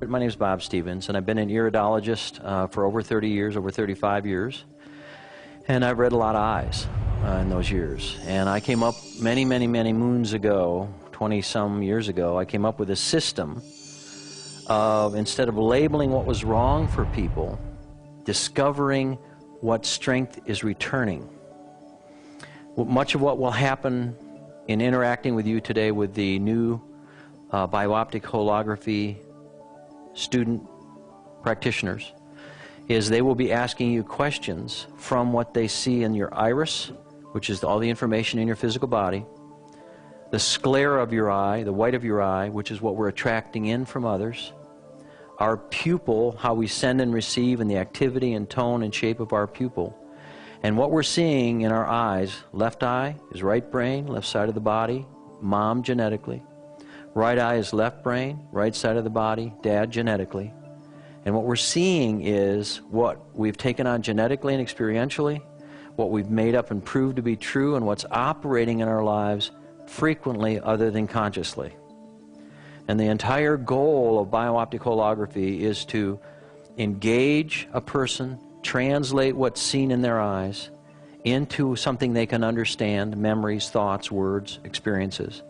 My name is Bob Stevens, and I've been an iridologist for over 30 years, over 35 years. And I've read a lot of eyes in those years. And I came up many moons ago, 20-some years ago, I came up with a system of, instead of labeling what was wrong for people, discovering what strength is returning. Much of what will happen in interacting with you today with the new Optic holography student practitioners is they will be asking you questions from what they see in your iris, which is all the information in your physical body, the sclera of your eye, the white of your eye, which is what we're attracting in from others, our pupil, how we send and receive, and the activity and tone and shape of our pupil. And what we're seeing in our eyes, left eye is right brain, left side of the body, mom genetically. Right eye is left brain, right side of the body, dad genetically. And what we're seeing is what we've taken on genetically and experientially, what we've made up and proved to be true, and what's operating in our lives frequently other than consciously. And the entire goal of bio-optic holography is to engage a person, translate what's seen in their eyes into something they can understand, memories, thoughts, words, experiences,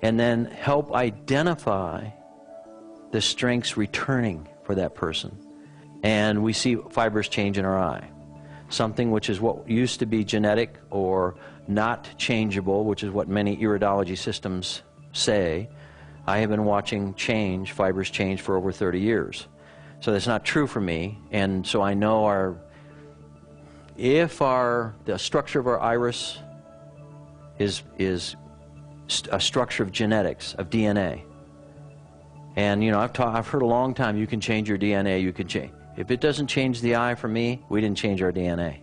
and then help identify the strengths returning for that person. And we see fibers change in our eye. Something which is what used to be genetic or not changeable, which is what many iridology systems say, I have been watching fibers change for over 30 years. So that's not true for me, and so I know the structure of our iris is a structure of genetics, of DNA. And you know, I've heard a long time, you can change your DNA, you can change. If it doesn't change the eye for me, we didn't change our DNA.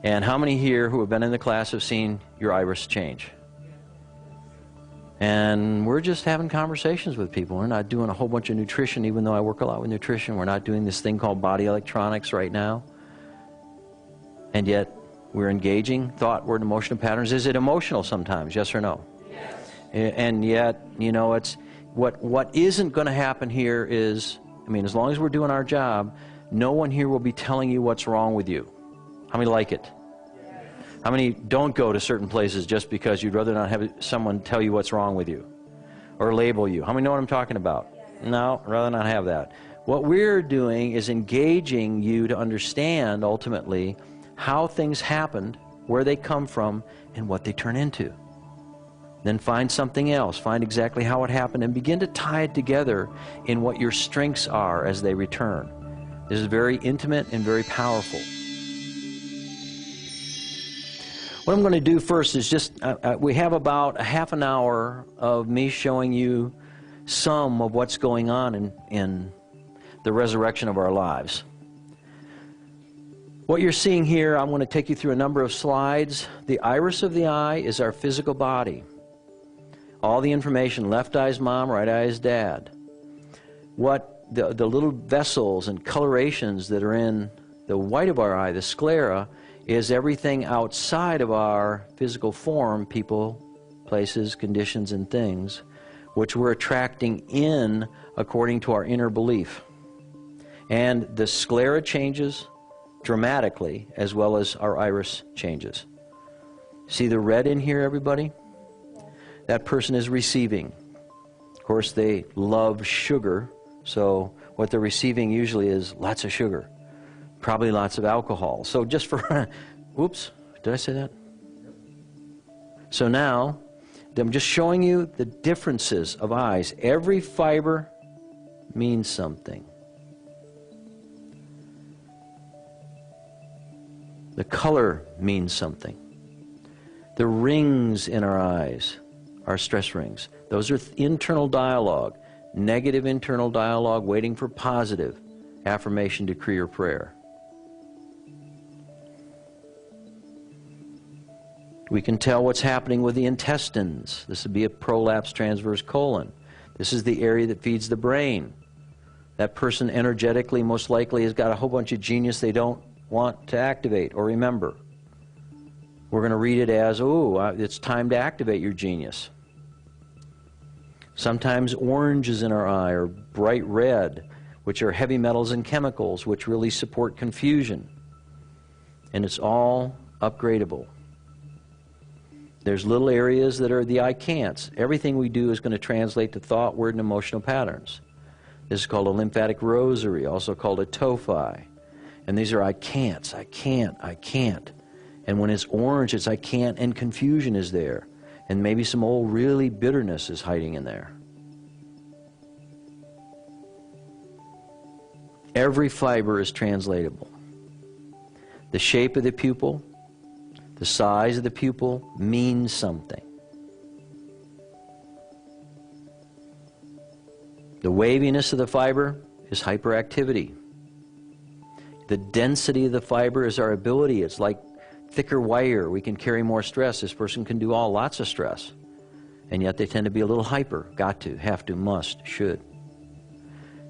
And how many here who have been in the class have seen your iris change? And we're just having conversations with people. We're not doing a whole bunch of nutrition, even though I work a lot with nutrition. We're not doing this thing called body electronics right now. And yet, we're engaging thought, word, emotional patterns. Is it emotional sometimes, yes or no? Yes. And yet, you know, it's what isn't going to happen here is, I mean, as long as we're doing our job, no one here will be telling you what's wrong with you. How many like it? Yes. How many don't go to certain places just because you'd rather not have someone tell you what's wrong with you or label you? How many know what I'm talking about? Yes. No, rather not have that. What we're doing is engaging you to understand, ultimately, how things happened, where they come from, and what they turn into. Then find something else, find exactly how it happened, and begin to tie it together in what your strengths are as they return. This is very intimate and very powerful. What I'm going to do first is just, we have about a half an hour of me showing you some of what's going on in the resurrection of our lives. What you're seeing here, I'm going to take you through a number of slides. The iris of the eye is our physical body. All the information, left eye is mom, right eye is dad. What the little vessels and colorations that are in the white of our eye, the sclera, is everything outside of our physical form, people, places, conditions, and things, which we're attracting in according to our inner belief. And the sclera changes dramatically, as well as our iris changes. See the red in here, everybody? That person is receiving. Of course, they love sugar, so what they're receiving usually is lots of sugar, probably lots of alcohol. So just for, whoops, did I say that? So now, I'm just showing you the differences of eyes. Every fiber means something. The color means something. The rings in our eyes are stress rings. Those are internal dialogue, negative internal dialogue waiting for positive affirmation, decree, or prayer. We can tell what's happening with the intestines. This would be a prolapse transverse colon. This is the area that feeds the brain. That person energetically most likely has got a whole bunch of genius they don't want to activate or remember. We're going to read it as, oh, it's time to activate your genius. Sometimes orange is in our eye, or bright red, which are heavy metals and chemicals, which really support confusion. And it's all upgradable. There's little areas that are the I can'ts. Everything we do is going to translate to thought, word, and emotional patterns. This is called a lymphatic rosary, also called a tophi. And these are I can'ts, I can't, I can't. And when it's orange, it's I can't, and confusion is there. And maybe some old really bitterness is hiding in there. Every fiber is translatable. The shape of the pupil, the size of the pupil means something. The waviness of the fiber is hyperactivity. The density of the fiber is our ability. It's like thicker wire. We can carry more stress. This person can do lots of stress. And yet they tend to be a little hyper. Got to, have to, must, should.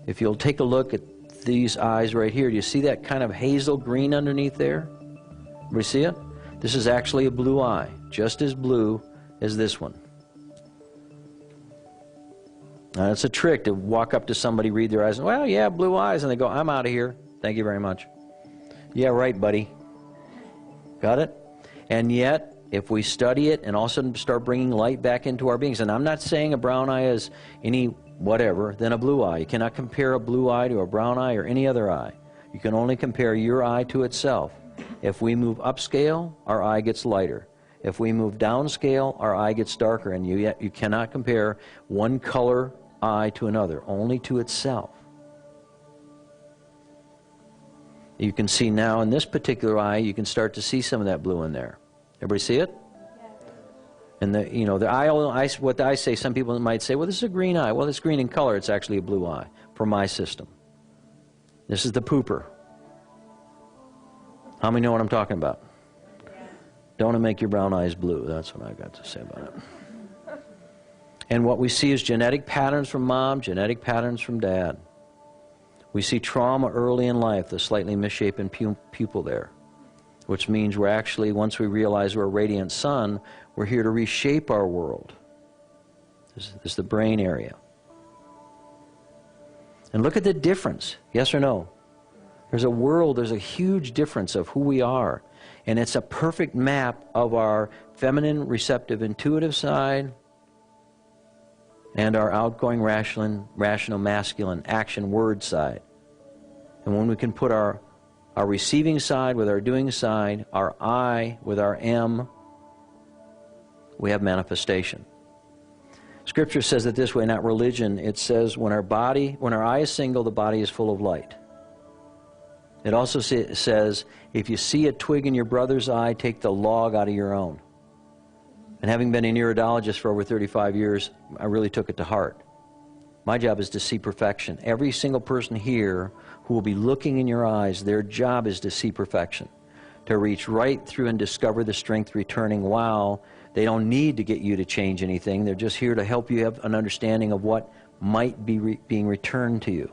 If you'll take a look at these eyes right here, do you see that kind of hazel green underneath there? We see it? This is actually a blue eye, just as blue as this one. Now, it's a trick to walk up to somebody, read their eyes, and, well, yeah, blue eyes, and they go, I'm out of here. Thank you very much. Yeah, right, buddy. Got it? And yet, if we study it and also start bringing light back into our beings, and I'm not saying a brown eye is any whatever than a blue eye. You cannot compare a blue eye to a brown eye or any other eye. You can only compare your eye to itself. If we move upscale, our eye gets lighter. If we move downscale, our eye gets darker. And you cannot compare one color eye to another, only to itself. You can see now in this particular eye, you can start to see some of that blue in there. Everybody see it? And the eye, what I say, some people might say, well, this is a green eye. Well, it's green in color. It's actually a blue eye for my system. This is the pooper. How many know what I'm talking about? Don't make your brown eyes blue. That's what I got to say about it. And what we see is genetic patterns from mom, genetic patterns from dad. We see trauma early in life, the slightly misshapen pupil there, which means we're actually, once we realize we're a radiant sun, we're here to reshape our world. This is the brain area. And look at the difference, yes or no? There's a huge difference of who we are. And it's a perfect map of our feminine, receptive, intuitive side and our outgoing, rational, masculine, action, word side. And when we can put our receiving side with our doing side, our I with our M, we have manifestation. Scripture says it this way, not religion. It says when our eye is single, the body is full of light. It also says, if you see a twig in your brother's eye, take the log out of your own. And having been an iridologist for over 35 years, I really took it to heart. My job is to see perfection. Every single person here who will be looking in your eyes, their job is to see perfection, to reach right through and discover the strength returning while they don't need to get you to change anything. They're just here to help you have an understanding of what might be being returned to you.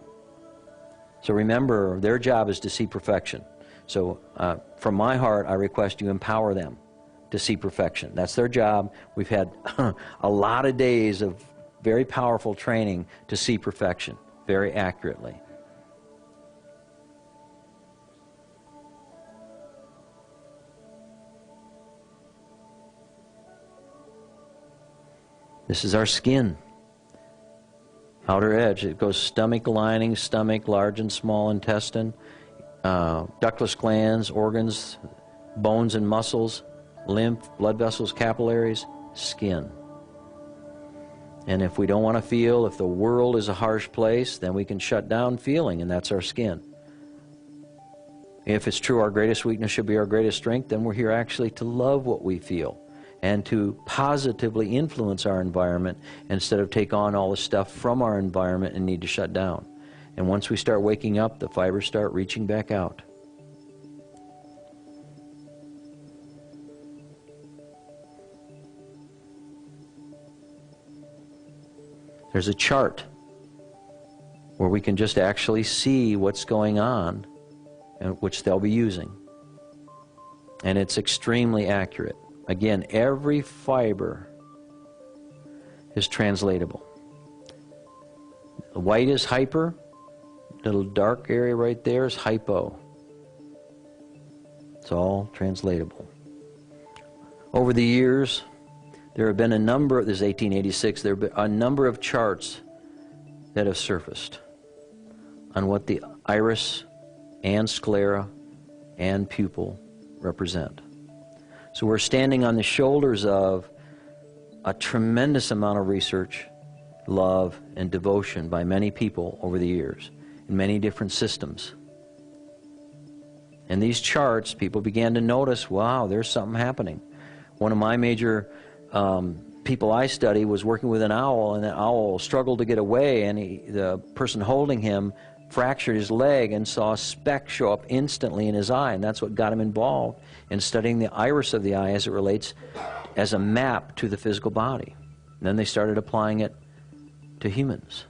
So remember, their job is to see perfection. So from my heart, I request you empower them to see perfection. That's their job. We've had a lot of days of very powerful training to see perfection very accurately. This is our skin. Outer edge. It goes stomach lining, stomach, large and small intestine, ductless glands, organs, bones and muscles, lymph, blood vessels, capillaries, skin. And if we don't want to feel, if the world is a harsh place, then we can shut down feeling, and that's our skin. If it's true our greatest weakness should be our greatest strength, then we're here actually to love what we feel. and to positively influence our environment instead of take on all the stuff from our environment and need to shut down. And once we start waking up, the fibers start reaching back out. There's a chart where we can just actually see what's going on, and which they'll be using. And it's extremely accurate. Again, every fiber is translatable. The white is hyper, little dark area right there is hypo. It's all translatable. Over the years, there have been a number, this is 1886, there have been a number of charts that have surfaced on what the iris and sclera and pupil represent. So we're standing on the shoulders of a tremendous amount of research, love, and devotion by many people over the years in many different systems. And these charts, people began to notice, wow, there's something happening. One of my major people I study was working with an owl, and the owl struggled to get away, and the person holding him fractured his leg and saw a speck show up instantly in his eye, and that's what got him involved in studying the iris of the eye as it relates as a map to the physical body. And then they started applying it to humans.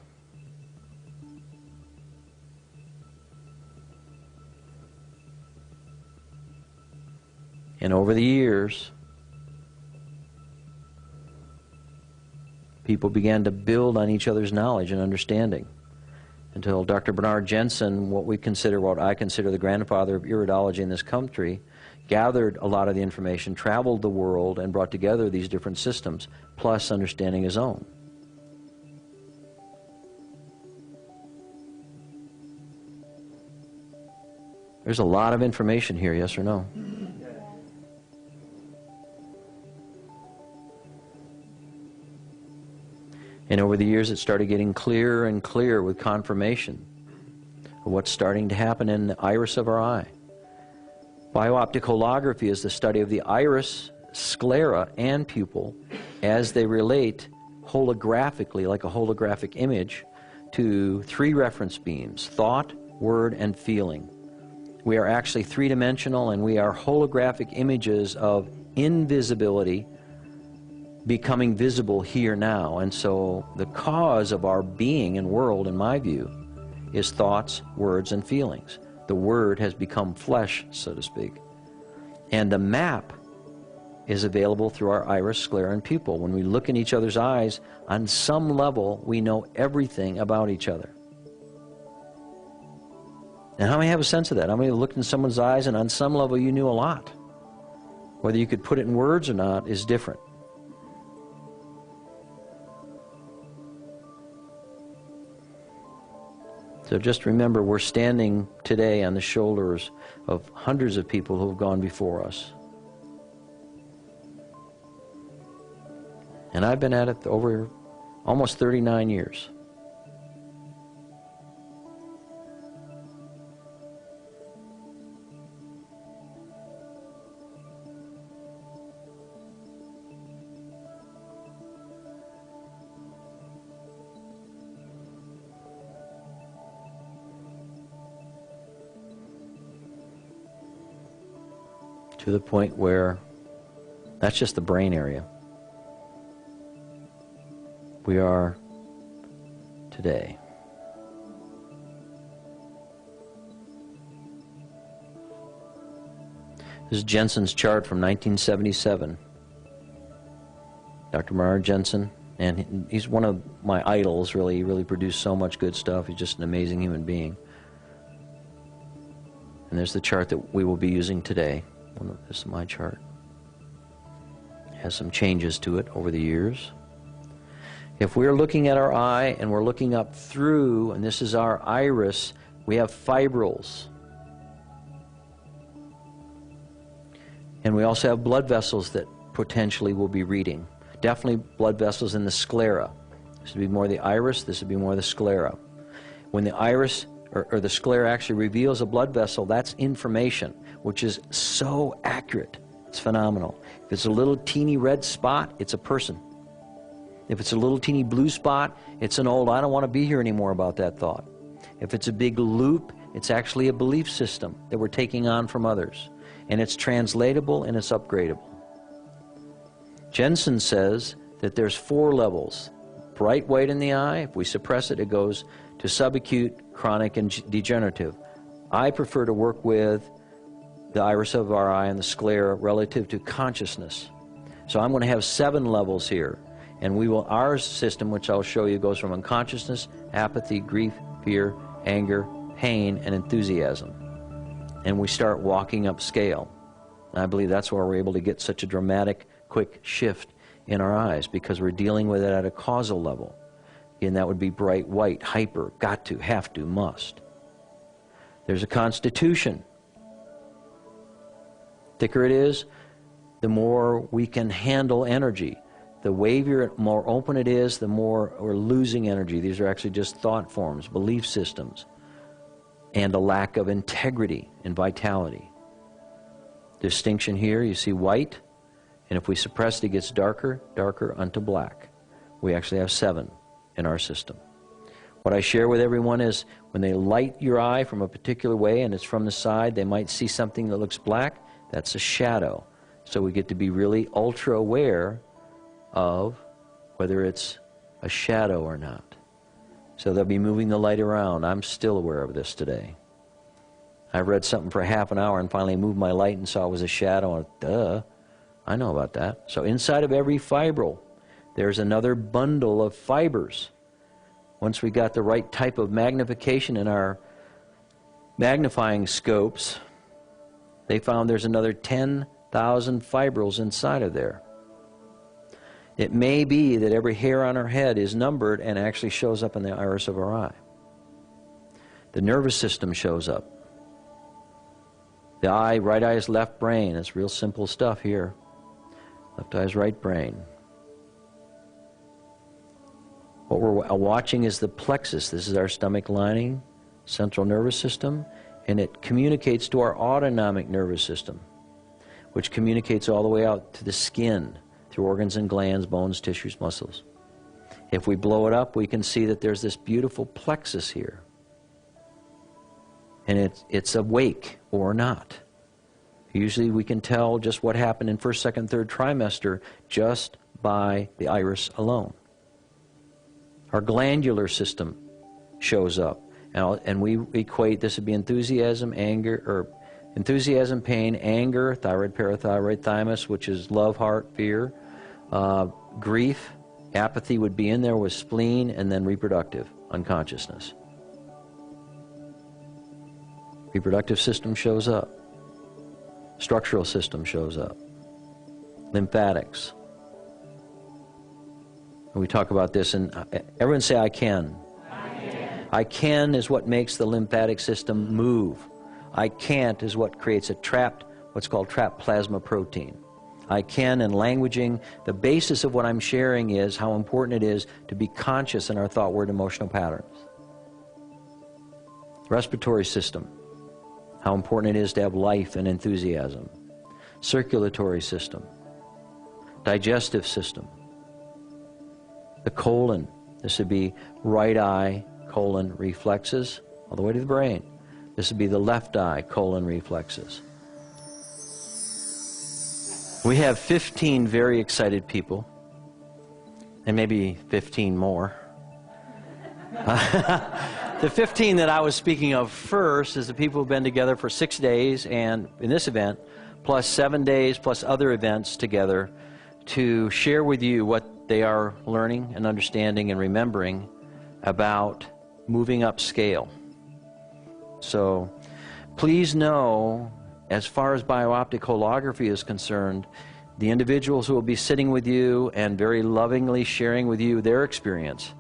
And over the years, people began to build on each other's knowledge and understanding until Dr. Bernard Jensen, what I consider the grandfather of iridology in this country, gathered a lot of the information, traveled the world, and brought together these different systems, plus understanding his own. There's a lot of information here, yes or no? And over the years, it started getting clearer and clearer with confirmation of what's starting to happen in the iris of our eye. Biooptic holography is the study of the iris, sclera, and pupil as they relate holographically, like a holographic image, to three reference beams: thought, word, and feeling. We are actually three-dimensional, and we are holographic images of invisibility becoming visible here now. And so the cause of our being and world, in my view, is thoughts, words, and feelings. The word has become flesh, so to speak. And the map is available through our iris, sclera, and pupil. When we look in each other's eyes, on some level, we know everything about each other. And how many have a sense of that? How many looked in someone's eyes and on some level you knew a lot? Whether you could put it in words or not is different. So just remember, we're standing today on the shoulders of hundreds of people who have gone before us. And I've been at it over almost 39 years. To the point where that's just the brain area. We are today. This is Jensen's chart from 1977. Dr. Bernard Jensen, and he's one of my idols, really. He really produced so much good stuff. He's just an amazing human being. And there's the chart that we will be using today. This is my chart. It has some changes to it over the years. If we're looking at our eye and we're looking up through, and this is our iris, we have fibrils. And we also have blood vessels that potentially will be reading. Definitely blood vessels in the sclera. This would be more the iris, this would be more the sclera. When the iris or the sclera actually reveals a blood vessel, that's information, which is so accurate. It's phenomenal. If it's a little teeny red spot, it's a person. If it's a little teeny blue spot, it's an old, I don't want to be here anymore about that thought. If it's a big loop, it's actually a belief system that we're taking on from others. And it's translatable and it's upgradable. Jensen says that there's 4 levels. Bright white in the eye, if we suppress it, it goes to subacute, chronic, and degenerative. I prefer to work with the iris of our eye and the sclera relative to consciousness. So I'm going to have 7 levels here. And we will, our system, which I'll show you, goes from unconsciousness, apathy, grief, fear, anger, pain, and enthusiasm. And we start walking up scale. And I believe that's why we're able to get such a dramatic, quick shift in our eyes, because we're dealing with it at a causal level. And that would be bright white, hyper, got to, have to, must. There's a constitution. Thicker it is, the more we can handle energy. The wavier, more open it is, the more we're losing energy. These are actually just thought forms, belief systems, and a lack of integrity and vitality. Distinction here, you see white, and if we suppress it, it gets darker, darker unto black. We actually have 7 in our system. What I share with everyone is when they light your eye from a particular way and it's from the side, they might see something that looks black. That's a shadow. So we get to be really ultra aware of whether it's a shadow or not. So they'll be moving the light around. I'm still aware of this today. I read something for half an hour and finally moved my light and saw it was a shadow. And duh, I know about that. So inside of every fibril, there's another bundle of fibers. Once we got the right type of magnification in our magnifying scopes, they found there's another 10,000 fibrils inside of there. It may be that every hair on our head is numbered and actually shows up in the iris of our eye. The nervous system shows up. The eye, right eye is left brain. It's real simple stuff here. Left eye is right brain. What we're watching is the plexus. This is our stomach lining, central nervous system, and it communicates to our autonomic nervous system, which communicates all the way out to the skin, through organs and glands, bones, tissues, muscles. If we blow it up, we can see that there's this beautiful plexus here. And it's awake or not. Usually we can tell just what happened in first, second, third trimester just by the iris alone. Our glandular system shows up. And we equate, this would be enthusiasm, anger, or enthusiasm, pain, anger, thyroid, parathyroid, thymus, which is love, heart, fear, grief, apathy would be in there with spleen, and then reproductive, unconsciousness. Reproductive system shows up. Structural system shows up. Lymphatics. And we talk about this, and everyone say, I can. I can is what makes the lymphatic system move. I can't is what creates a trapped, what's called trapped plasma protein. I can, and languaging, the basis of what I'm sharing is how important it is to be conscious in our thought, word, emotional patterns. Respiratory system, how important it is to have life and enthusiasm. Circulatory system. Digestive system. The colon, this would be right eye, colon, reflexes, all the way to the brain. This would be the left eye, colon, reflexes. We have 15 very excited people, and maybe 15 more. The 15 that I was speaking of first is the people who've been together for 6 days, and in this event, plus 7 days, plus other events together, to share with you what they are learning and understanding and remembering about moving up scale. So please know, as far as bio-optic holography is concerned, the individuals who will be sitting with you and very lovingly sharing with you their experience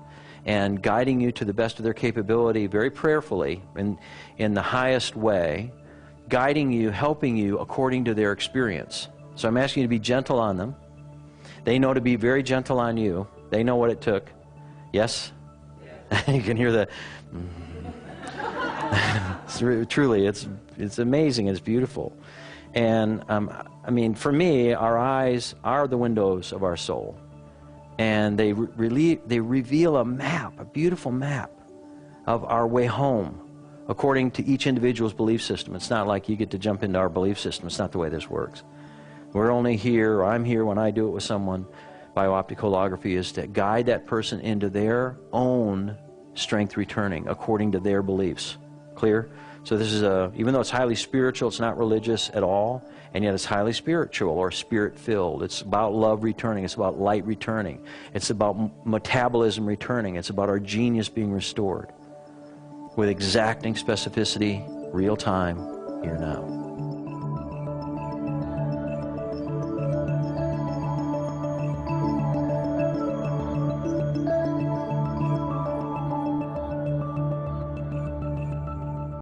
and guiding you to the best of their capability, very prayerfully, in the highest way, guiding you, helping you according to their experience. So I'm asking you to be gentle on them. They know to be very gentle on you. They know what it took. Yes? You can hear the... Truly, it's amazing, it's beautiful. And I mean, for me, our eyes are the windows of our soul. And they reveal a map, a beautiful map of our way home, according to each individual's belief system. It's not like you get to jump into our belief system. It's not the way this works. We're only here, or I'm here when I do it with someone, by optic holography, is to guide that person into their own strength returning, according to their beliefs. Clear? So this is even though it's highly spiritual, it's not religious at all, and yet it's highly spiritual or spirit-filled. It's about love returning. It's about light returning. It's about metabolism returning. It's about our genius being restored with exacting specificity, real time, here now.